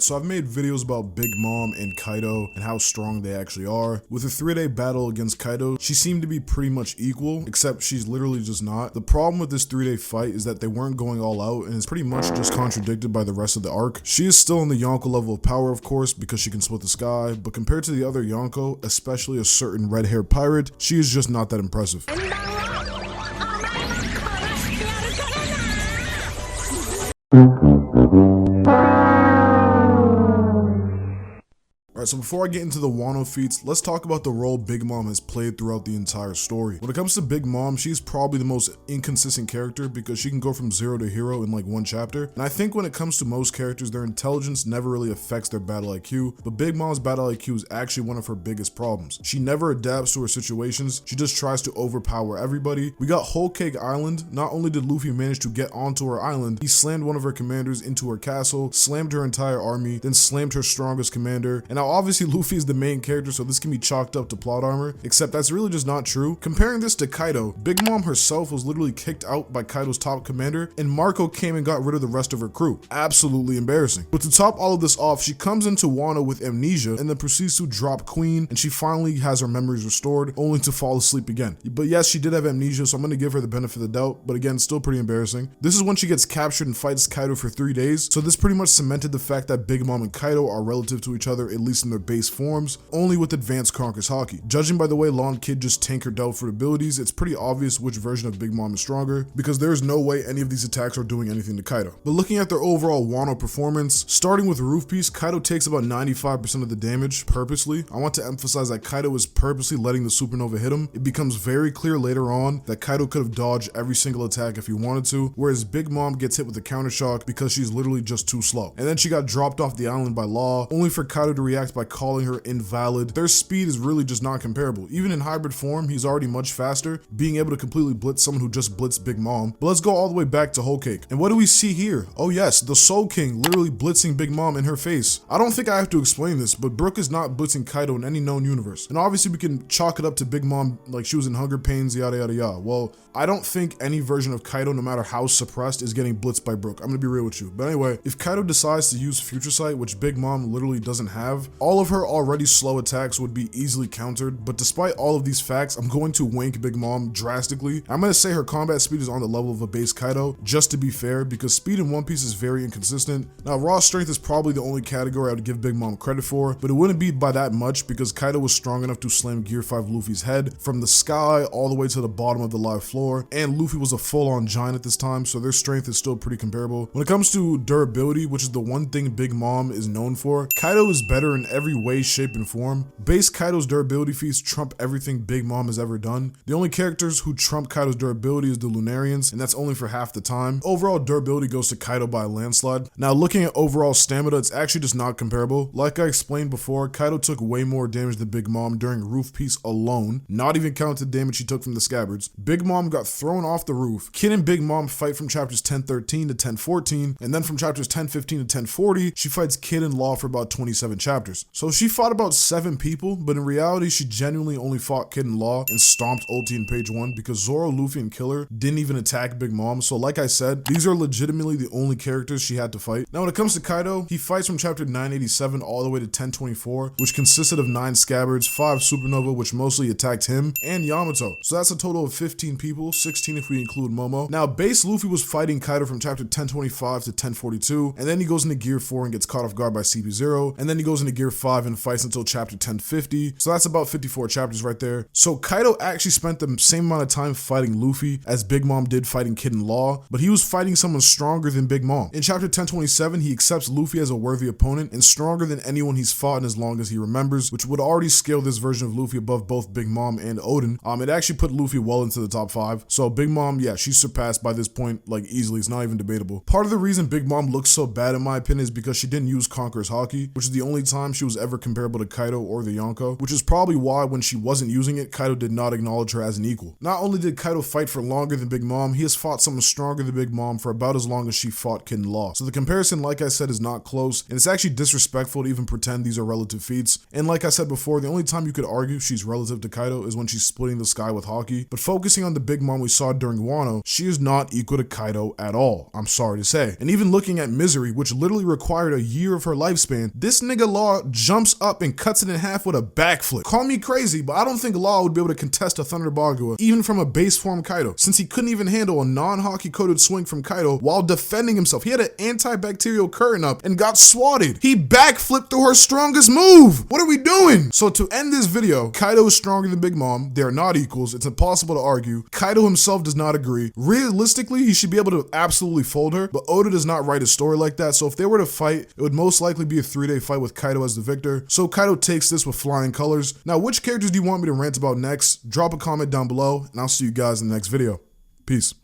So I've made videos about Big Mom and Kaido and how strong they actually are. With a 3-day battle against Kaido, she seemed to be pretty much equal, except she's literally just not. The problem with this 3-day fight is that they weren't going all out, and it's pretty much just contradicted by the rest of the arc. She is still in the Yonko level of power, of course, because she can split the sky, but compared to the other Yonko, especially a certain red-haired pirate, she is just not that impressive. Alright, so before I get into the Wano feats, let's talk about the role Big Mom has played throughout the entire story. When it comes to Big Mom, she's probably the most inconsistent character because she can go from 0 to hero in like one chapter. And I think when it comes to most characters, their intelligence never really affects their battle IQ, but Big Mom's battle IQ is actually one of her biggest problems. She never adapts to her situations, she just tries to overpower everybody. We got Whole Cake Island. Not only did Luffy manage to get onto her island, he slammed one of her commanders into her castle, slammed her entire army, then slammed her strongest commander. And now obviously Luffy is the main character, so this can be chalked up to plot armor, except that's really just not true. Comparing this to Kaido, Big Mom herself was literally kicked out by Kaido's top commander, and Marco came and got rid of the rest of her crew. Absolutely embarrassing. But to top all of this off, she comes into Wano with amnesia and then proceeds to drop Queen, and she finally has her memories restored, only to fall asleep again. But yes, she did have amnesia, so I'm going to give her the benefit of the doubt, but again, still pretty embarrassing. This is when she gets captured and fights Kaido for 3 days, so this pretty much cemented the fact that Big Mom and Kaido are relative to each other, at least in their base forms, only with advanced Conqueror's Haki. Judging by the way Lawn Kid just tankered Delford abilities, it's pretty obvious which version of Big Mom is stronger, because there is no way any of these attacks are doing anything to Kaido. But looking at their overall Wano performance, starting with Roof Piece, Kaido takes about 95% of the damage purposely. I want to emphasize that Kaido is purposely letting the supernova hit him. It becomes very clear later on that Kaido could have dodged every single attack if he wanted to, whereas Big Mom gets hit with a counter shock because she's literally just too slow. And then she got dropped off the island by Law, only for Kaido to react by calling her invalid. Their speed is really just not comparable. Even in hybrid form, he's already much faster, being able to completely blitz someone who just blitzed Big Mom. But let's go all the way back to Whole Cake. And what do we see here? Oh yes, the Soul King literally blitzing Big Mom in her face. I don't think I have to explain this, but Brook is not blitzing Kaido in any known universe. And obviously we can chalk it up to Big Mom like she was in hunger pains, yada yada yada. Well, I don't think any version of Kaido, no matter how suppressed, is getting blitzed by Brook. I'm gonna be real with you. But anyway, if Kaido decides to use Future Sight, which Big Mom literally doesn't have, all of her already slow attacks would be easily countered. But despite all of these facts, I'm going to wank Big Mom drastically. I'm gonna say her combat speed is on the level of a base Kaido, just to be fair, because speed in One Piece is very inconsistent. Now, raw strength is probably the only category I would give Big Mom credit for, but it wouldn't be by that much because Kaido was strong enough to slam Gear 5 Luffy's head from the sky all the way to the bottom of the live floor, and Luffy was a full-on giant at this time, so their strength is still pretty comparable. When it comes to durability, which is the one thing Big Mom is known for, Kaido is better in every way, shape, and form. Base Kaido's durability feats trump everything Big Mom has ever done. The only characters who trump Kaido's durability is the Lunarians, and that's only for half the time. Overall durability goes to Kaido by a landslide. Now, looking at overall stamina, it's actually just not comparable. Like I explained before, Kaido took way more damage than Big Mom during Roof Piece alone, not even counting the damage she took from the scabbards. Big Mom got thrown off the roof. Kid and Big Mom fight from chapters 1013 to 1014, and then from chapters 1015 to 1040, she fights Kid and Law for about 27 chapters. So she fought about 7 people, but in reality, she genuinely only fought Kid and Law and stomped ulti in page 1 because Zoro, Luffy, and Killer didn't even attack Big Mom. So like I said, these are legitimately the only characters she had to fight. Now when it comes to Kaido, he fights from chapter 987 all the way to 1024, which consisted of 9 scabbards, 5 supernova, which mostly attacked him, and Yamato. So that's a total of 15 people, 16 if we include Momo. Now base Luffy was fighting Kaido from chapter 1025 to 1042, and then he goes into Gear 4 and gets caught off guard by CP0, and then he goes into Gear 5 and fights until chapter 1050. So that's about 54 chapters right there. So Kaido actually spent the same amount of time fighting Luffy as Big Mom did fighting Kid and Law, but he was fighting someone stronger than Big Mom. In chapter 1027, he accepts Luffy as a worthy opponent and stronger than anyone he's fought in as long as he remembers, which would already scale this version of Luffy above both Big Mom and Odin. It actually put Luffy well into the top 5. So Big Mom, yeah, she's surpassed by this point like easily. It's not even debatable. Part of the reason Big Mom looks so bad in my opinion is because she didn't use Conqueror's Haki, which is the only time she was ever comparable to Kaido or the Yonko, which is probably why when she wasn't using it, Kaido did not acknowledge her as an equal. Not only did Kaido fight for longer than Big Mom, he has fought someone stronger than Big Mom for about as long as she fought Kid Law. So the comparison, like I said, is not close, and it's actually disrespectful to even pretend these are relative feats. And like I said before, the only time you could argue she's relative to Kaido is when she's splitting the sky with Haki, but focusing on the Big Mom we saw during Wano, she is not equal to Kaido at all, I'm sorry to say. And even looking at Misery, which literally required a year of her lifespan, this nigga Law jumps up and cuts it in half with a backflip. Call me crazy, but I don't think Law would be able to contest a Thunder Bagua, even from a base form Kaido, since he couldn't even handle a non-Haki coded swing from Kaido while defending himself. He had an antibacterial curtain up and got swatted. He backflipped through her strongest move. What are we doing? So to end this video, Kaido is stronger than Big Mom. They are not equals. It's impossible to argue. Kaido himself does not agree. Realistically, he should be able to absolutely fold her, but Oda does not write a story like that. So if they were to fight, it would most likely be a 3-day fight with Kaido as the victor. So Kaido takes this with flying colors. Now, which characters do you want me to rant about next? Drop a comment down below, and I'll see you guys in the next video. Peace.